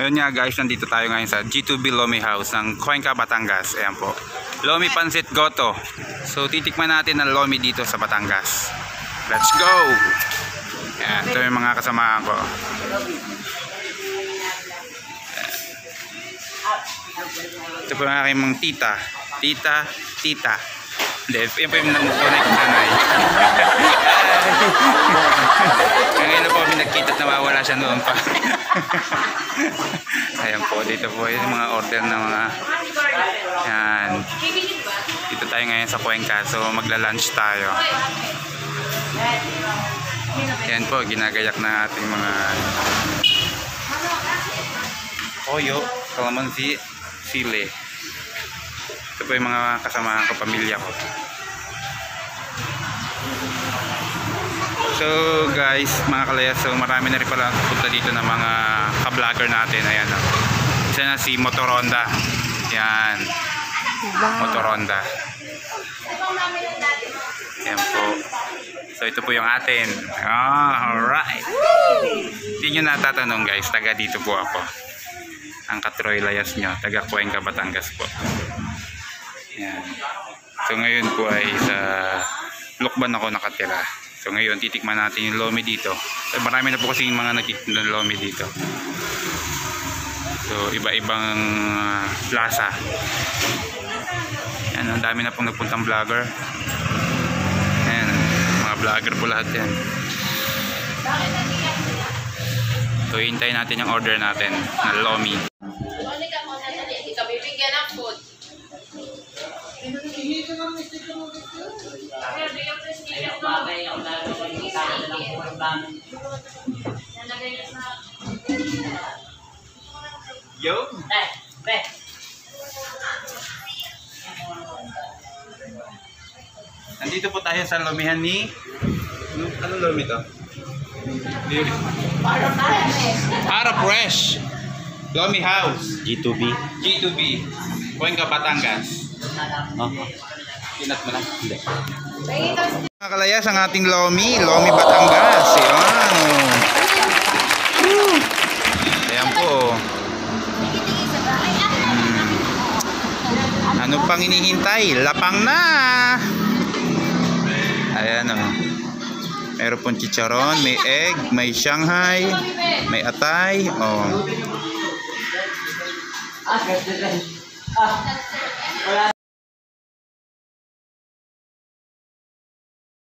Ayun nga guys, nandito tayo ngayon sa G2B Lomi House ng Cuenca, Batangas. Ayan po, Lomi Pancit Goto. So titikman natin ang Lomi dito sa Batangas. Let's go! Ayan, ito yung mga kasamahan ko. Ito po yung aking mga tita. Hindi, yan po yung tunay kong nanay. Ngayon po kami nagkita at nawawala siya noon pa. Ayan po, dito po yung mga order na mga yan. Dito tayo ngayon sa Cuenca, so magla-lunch tayo. Yan po, ginagayak na ating mga toyo, kalamansi, sili. Ito po yung mga kasamahan ko, pamilya ko. So guys, mga kalayas, so marami na rin pala punta dito ng mga ka-vlogger natin. Ayan, isa na si Motoronda. Yan, wow. Motoronda. Yan po. So ito po yung atin. Alright. Hindi nyo natatanong guys, taga dito po ako. Ang katroy layas nyo, taga Cuenca, Batangas po. Yan. So ngayon po ay sa Lukban ako nakatira. So ngayon titikman natin yung Lomi dito. So, marami na po kasi yung mga nagtitinda ng Lomi dito. So iba-ibang plaza. Yan, ang dami na pong nagpuntang vlogger. Yan, mga vlogger po lahat yan. So hintayin natin yung order natin na Lomi. Yo. Nandito po tayo sa lomihan ni anong Lomi to? Para Fresh Lomi House G2B Cuenca, Batangas. Pinat mo lang. Hindi. Mga kalayas, ang ating Lomi Batangas. Ayan po. Ano pang hinihintay? Lapang na. Ayan o. Meron pong chicharon, may egg, may Shanghai, may atay. Oh.